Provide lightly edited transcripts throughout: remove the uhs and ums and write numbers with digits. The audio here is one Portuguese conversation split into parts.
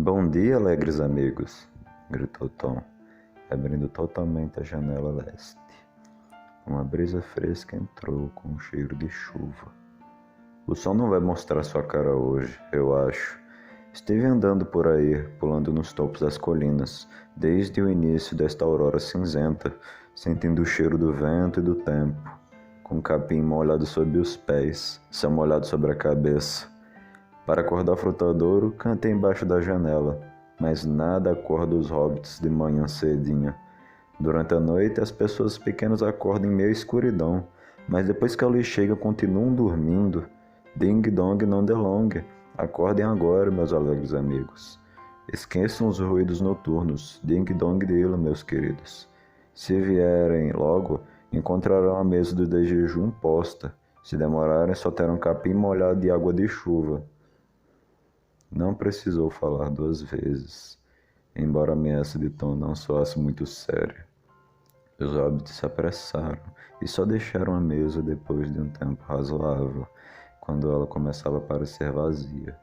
Bom dia, alegres amigos, gritou Tom, abrindo totalmente a janela leste. Uma brisa fresca entrou com um cheiro de chuva. O sol não vai mostrar sua cara hoje, eu acho. Estive andando por aí, pulando nos topos das colinas, desde o início desta aurora cinzenta, sentindo o cheiro do vento e do tempo, com o capim molhado sob os pés, céu molhado sobre a cabeça. Para acordar Frutadouro, cantei embaixo da janela, mas nada acorda os hobbits de manhã cedinho. Durante a noite, as pessoas pequenas acordam em meio à escuridão, mas depois que a luz chega, continuam dormindo. Ding dong não delongue. Acordem agora, meus alegres amigos. Esqueçam os ruídos noturnos. Ding dong dilo, meus queridos. Se vierem logo, encontrarão a mesa do de jejum posta. Se demorarem, só terão capim molhado de água de chuva. Não precisou falar duas vezes, embora a ameaça de Tom não soasse muito séria. Os hobbits se apressaram e só deixaram a mesa depois de um tempo razoável, quando ela começava a parecer vazia.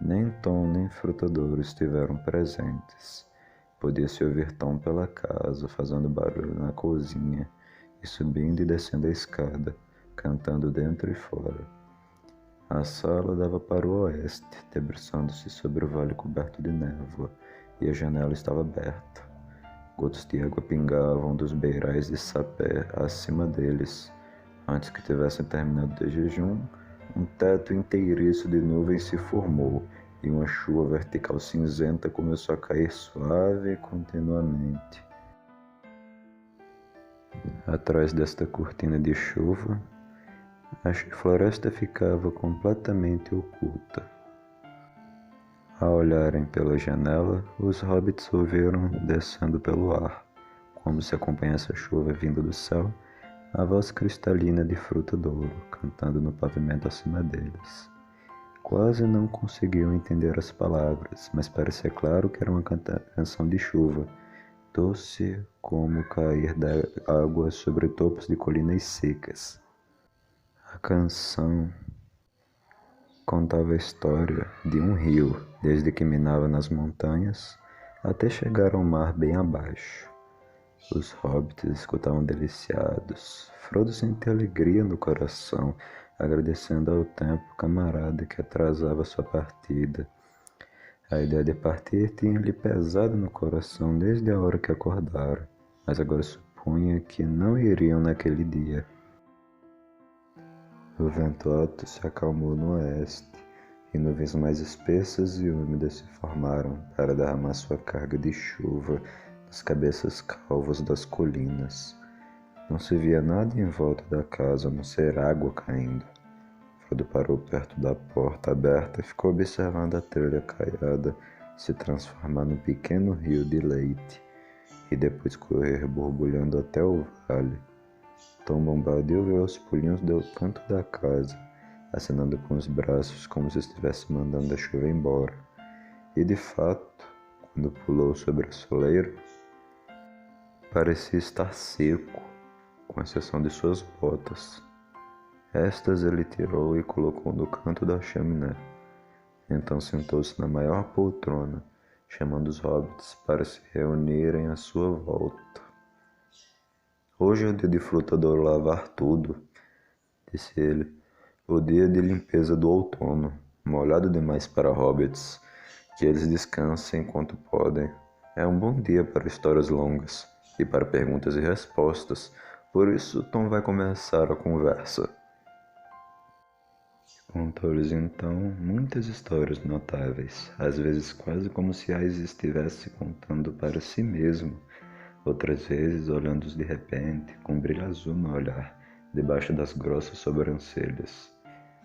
Nem Tom nem Frutadouro estiveram presentes. Podia-se ouvir Tom pela casa, fazendo barulho na cozinha, e subindo e descendo a escada, cantando dentro e fora. A sala dava para o oeste, debruçando-se sobre o vale coberto de névoa, e a janela estava aberta. Gotas de água pingavam dos beirais de sapé acima deles. Antes que tivessem terminado de jejum, um teto inteiriço de nuvens se formou, e uma chuva vertical cinzenta começou a cair suave e continuamente. Atrás desta cortina de chuva, a floresta ficava completamente oculta. Ao olharem pela janela, os hobbits ouviram descendo pelo ar, como se acompanhasse a chuva vinda do céu, a voz cristalina de Frutadouro cantando no pavimento acima deles. Quase não conseguiam entender as palavras, mas parecia claro que era uma canção de chuva, doce como cair da água sobre topos de colinas secas. A canção contava a história de um rio, desde que minava nas montanhas até chegar ao mar bem abaixo. Os hobbits escutavam deliciados. Frodo sentia alegria no coração, agradecendo ao tempo camarada que atrasava sua partida. A ideia de partir tinha-lhe pesado no coração desde a hora que acordara, mas agora supunha que não iriam naquele dia. O vento alto se acalmou no oeste, e nuvens mais espessas e úmidas se formaram para derramar sua carga de chuva nas cabeças calvas das colinas. Não se via nada em volta da casa a não ser água caindo. Frodo parou perto da porta aberta e ficou observando a trilha caiada se transformar num pequeno rio de leite, e depois correr borbulhando até o vale. Tom Bombadil veio aos pulinhos do canto da casa, acenando com os braços como se estivesse mandando a chuva embora. E de fato, quando pulou sobre a soleira, parecia estar seco, com exceção de suas botas. Estas ele tirou e colocou no canto da chaminé. Então sentou-se na maior poltrona, chamando os hobbits para se reunirem à sua volta. Hoje é o dia de Frutadouro lavar tudo, disse ele. O dia de limpeza do outono, molhado demais para hobbits, que eles descansem enquanto podem. É um bom dia para histórias longas e para perguntas e respostas, por isso Tom vai começar a conversa. Contou-lhes então muitas histórias notáveis, às vezes quase como se as estivesse contando para si mesmo, outras vezes olhando-os de repente, com um brilho azul no olhar, debaixo das grossas sobrancelhas.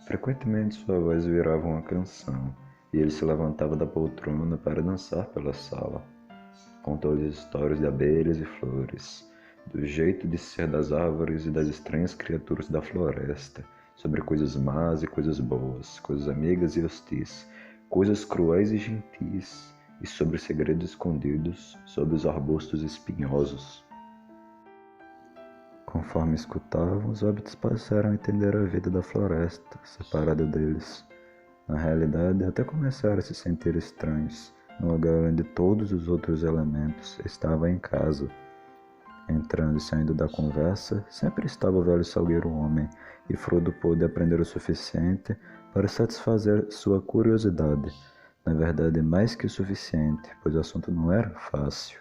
Frequentemente sua voz virava uma canção, e ele se levantava da poltrona para dançar pela sala. Contou-lhes histórias de abelhas e flores, do jeito de ser das árvores e das estranhas criaturas da floresta, sobre coisas más e coisas boas, coisas amigas e hostis, coisas cruéis e gentis, e sobre segredos escondidos sob os arbustos espinhosos. Conforme escutavam, os hobbits passaram a entender a vida da floresta, separada deles. Na realidade, até começaram a se sentir estranhos, no lugar onde todos os outros elementos estavam em casa. Entrando e saindo da conversa, sempre estava o velho salgueiro homem, e Frodo pôde aprender o suficiente para satisfazer sua curiosidade. Na verdade, mais que o suficiente, pois o assunto não era fácil.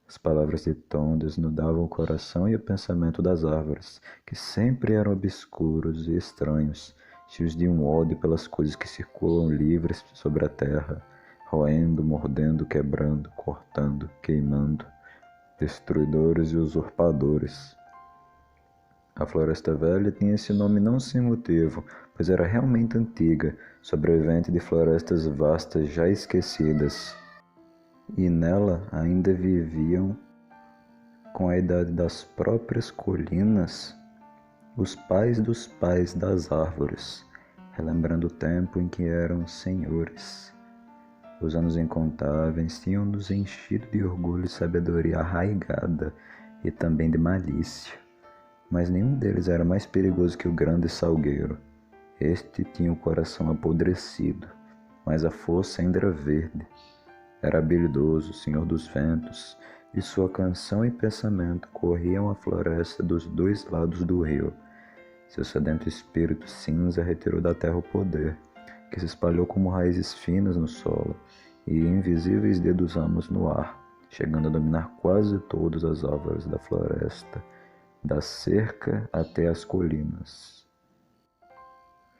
As palavras de Tom desnudavam o coração e o pensamento das árvores, que sempre eram obscuros e estranhos, cheios de um ódio pelas coisas que circulam livres sobre a terra, roendo, mordendo, quebrando, cortando, queimando, destruidores e usurpadores. A Floresta Velha tinha esse nome não sem motivo, pois era realmente antiga, sobrevivente de florestas vastas já esquecidas. E nela ainda viviam, com a idade das próprias colinas, os pais dos pais das árvores, relembrando o tempo em que eram senhores. Os anos incontáveis tinham nos enchido de orgulho e sabedoria arraigada e também de malícia. Mas nenhum deles era mais perigoso que o grande salgueiro. Este tinha o coração apodrecido, mas a força ainda era verde. Era habilidoso, senhor dos ventos, e sua canção e pensamento corriam a floresta dos dois lados do rio. Seu sedento espírito cinza retirou da terra o poder, que se espalhou como raízes finas no solo e invisíveis dedos amos no ar, chegando a dominar quase todas as árvores da floresta, da cerca até as colinas.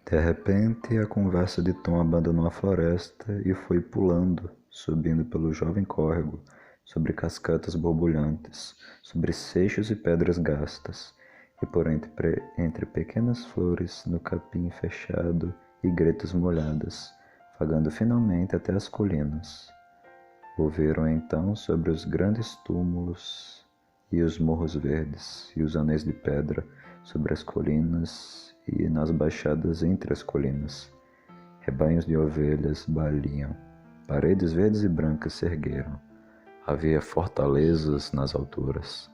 De repente, a conversa de Tom abandonou a floresta e foi pulando, subindo pelo jovem córrego, sobre cascatas borbulhantes, sobre seixos e pedras gastas, e por entre pequenas flores no capim fechado e gretas molhadas, vagando finalmente até as colinas. Ouviram então sobre os grandes túmulos e os morros verdes e os anéis de pedra sobre as colinas e nas baixadas entre as colinas. Rebanhos de ovelhas baliam, paredes verdes e brancas se ergueram. Havia fortalezas nas alturas.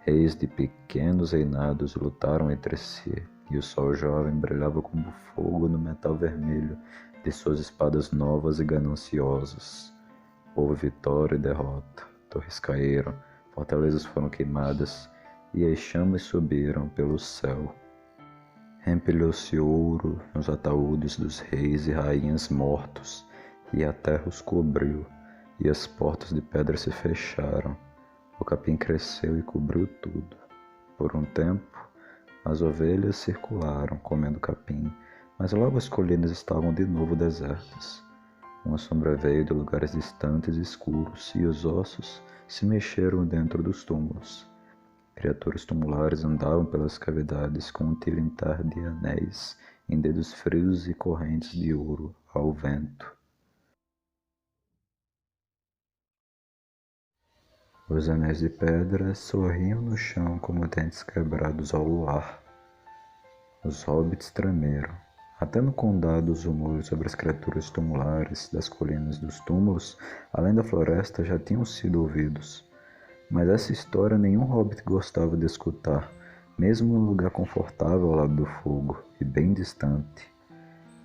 Reis de pequenos reinados lutaram entre si, e o sol jovem brilhava como fogo no metal vermelho de suas espadas novas e gananciosas. Houve vitória e derrota, torres caíram, fortalezas foram queimadas, e as chamas subiram pelo céu. Empilhou-se ouro nos ataúdes dos reis e rainhas mortos, e a terra os cobriu, e as portas de pedra se fecharam. O capim cresceu e cobriu tudo. Por um tempo, as ovelhas circularam, comendo capim, mas logo as colinas estavam de novo desertas. Uma sombra veio de lugares distantes e escuros, e os ossos se mexeram dentro dos túmulos. Criaturas tumulares andavam pelas cavidades com um tilintar de anéis em dedos frios e correntes de ouro ao vento. Os anéis de pedra sorriam no chão como dentes quebrados ao luar. Os hobbits tremeram. Até no condado os rumores sobre as criaturas tumulares das colinas dos túmulos, além da floresta, já tinham sido ouvidos. Mas essa história nenhum hobbit gostava de escutar, mesmo num lugar confortável ao lado do fogo e bem distante.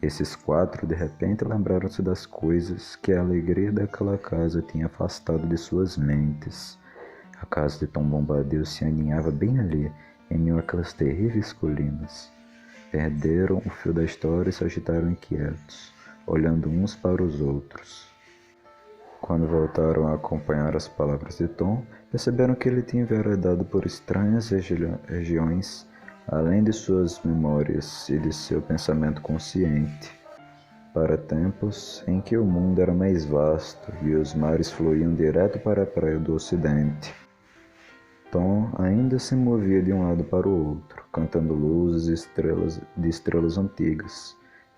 Esses quatro, de repente, lembraram-se das coisas que a alegria daquela casa tinha afastado de suas mentes. A casa de Tom Bombadil se aninhava bem ali, em meio àquelas terríveis colinas. Perderam o fio da história e se agitaram inquietos, olhando uns para os outros. Quando voltaram a acompanhar as palavras de Tom, perceberam que ele tinha enveredado por estranhas regiões, além de suas memórias e de seu pensamento consciente, para tempos em que o mundo era mais vasto e os mares fluíam direto para a praia do ocidente. Tom ainda se movia de um lado para o outro, cantando luzes e estrelas antigas,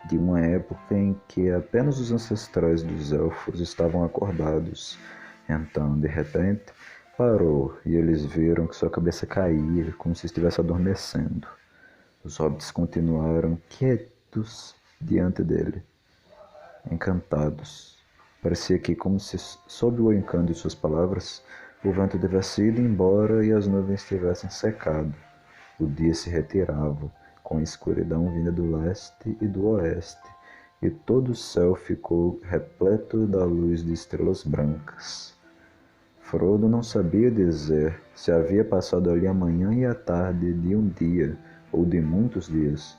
de uma época em que apenas os ancestrais dos elfos estavam acordados. Então, de repente, parou e eles viram que sua cabeça caía, como se estivesse adormecendo. Os hobbits continuaram quietos diante dele, encantados. Parecia que, como se sob o encanto de suas palavras, o vento tivesse ido embora e as nuvens tivessem secado. O dia se retirava, com a escuridão vinda do leste e do oeste, e todo o céu ficou repleto da luz de estrelas brancas. Frodo não sabia dizer se havia passado ali a manhã e a tarde de um dia ou de muitos dias.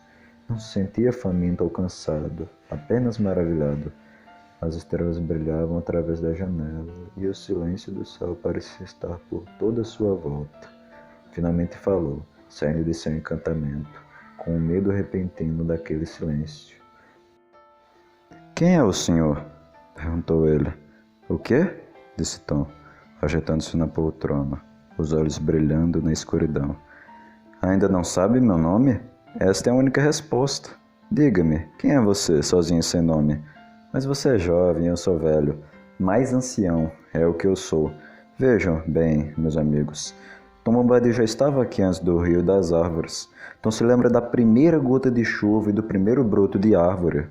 Não se sentia faminto ou cansado, apenas maravilhado. As estrelas brilhavam através da janela e o silêncio do céu parecia estar por toda a sua volta. Finalmente falou, saindo de seu encantamento, com o medo repentino daquele silêncio. "Quem é o senhor?" perguntou ele. "O quê?" disse Tom, ajeitando-se na poltrona, os olhos brilhando na escuridão. "Ainda não sabe meu nome? Esta é a única resposta. Diga-me, quem é você, sozinho e sem nome? Mas você é jovem, eu sou velho. Mais ancião é o que eu sou. Vejam bem, meus amigos. Tom Bombadil já estava aqui antes do rio e das árvores. Tom se lembra da primeira gota de chuva e do primeiro broto de árvore.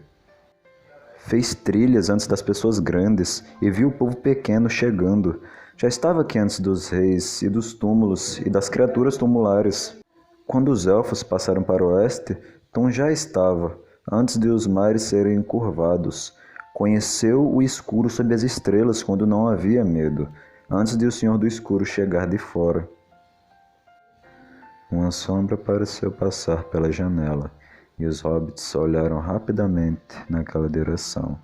Fez trilhas antes das pessoas grandes e viu o povo pequeno chegando. Já estava aqui antes dos reis e dos túmulos e das criaturas tumulares. Quando os elfos passaram para o oeste, Tom já estava, antes de os mares serem encurvados. Conheceu o escuro sob as estrelas quando não havia medo, antes de o Senhor do Escuro chegar de fora. Uma sombra pareceu passar pela janela, e os hobbits olharam rapidamente naquela direção.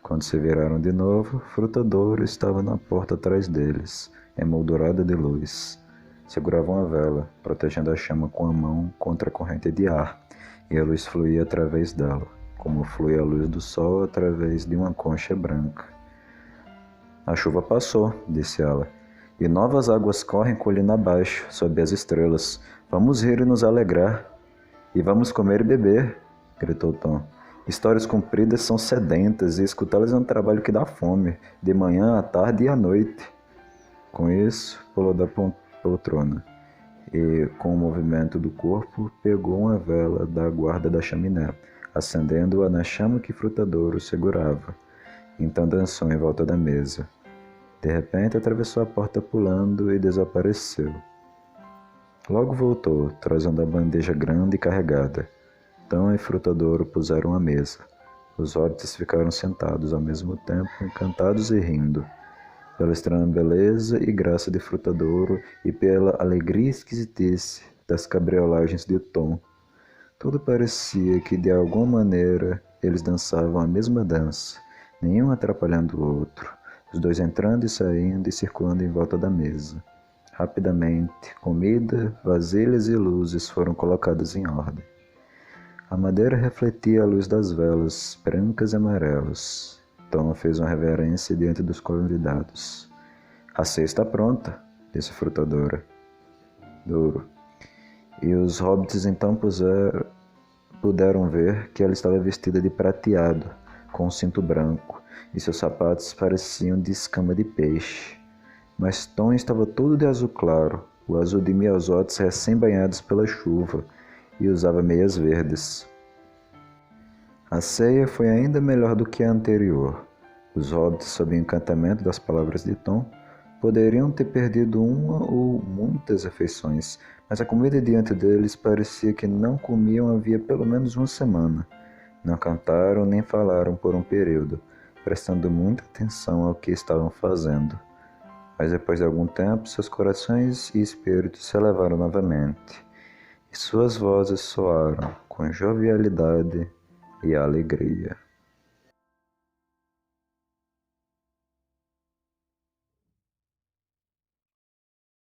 Quando se viraram de novo, Frutadouro estava na porta atrás deles, emoldurada de luz. Segurava uma vela, protegendo a chama com a mão contra a corrente de ar, e a luz fluía através dela, como flui a luz do sol através de uma concha branca. "A chuva passou", disse ela, "e novas águas correm colina abaixo, sob as estrelas. Vamos rir e nos alegrar. E vamos comer e beber", gritou Tom. "Histórias compridas são sedentas e escutá-las é um trabalho que dá fome, de manhã, à tarde e à noite." Com isso, pulou da poltrona e, com o movimento do corpo, pegou uma vela da guarda da chaminé, acendendo-a na chama que Frutadouro segurava. Então dançou em volta da mesa. De repente, atravessou a porta pulando e desapareceu. Logo voltou, trazendo a bandeja grande e carregada. Tom e Frutadouro puseram a mesa. Os hobbits ficaram sentados ao mesmo tempo, encantados e rindo, pela estranha beleza e graça de Frutadouro e pela alegria e esquisitice das cabriolagens de Tom. Tudo parecia que, de alguma maneira, eles dançavam a mesma dança, nenhum atrapalhando o outro, os dois entrando e saindo e circulando em volta da mesa. Rapidamente, comida, vasilhas e luzes foram colocadas em ordem. A madeira refletia a luz das velas, brancas e amarelas. Tom fez uma reverência diante dos convidados. "A ceia está pronta", disse Frutadouro. E os hobbits então puderam ver que ela estava vestida de prateado, com um cinto branco, e seus sapatos pareciam de escama de peixe. Mas Tom estava todo de azul claro, o azul de miosotes recém-banhados pela chuva, e usava meias verdes. A ceia foi ainda melhor do que a anterior. Os hobbits, sob o encantamento das palavras de Tom, poderiam ter perdido uma ou muitas refeições, mas a comida diante deles parecia que não comiam havia pelo menos uma semana. Não cantaram nem falaram por um período, prestando muita atenção ao que estavam fazendo. Mas depois de algum tempo, seus corações e espíritos se elevaram novamente, e suas vozes soaram com jovialidade e alegria.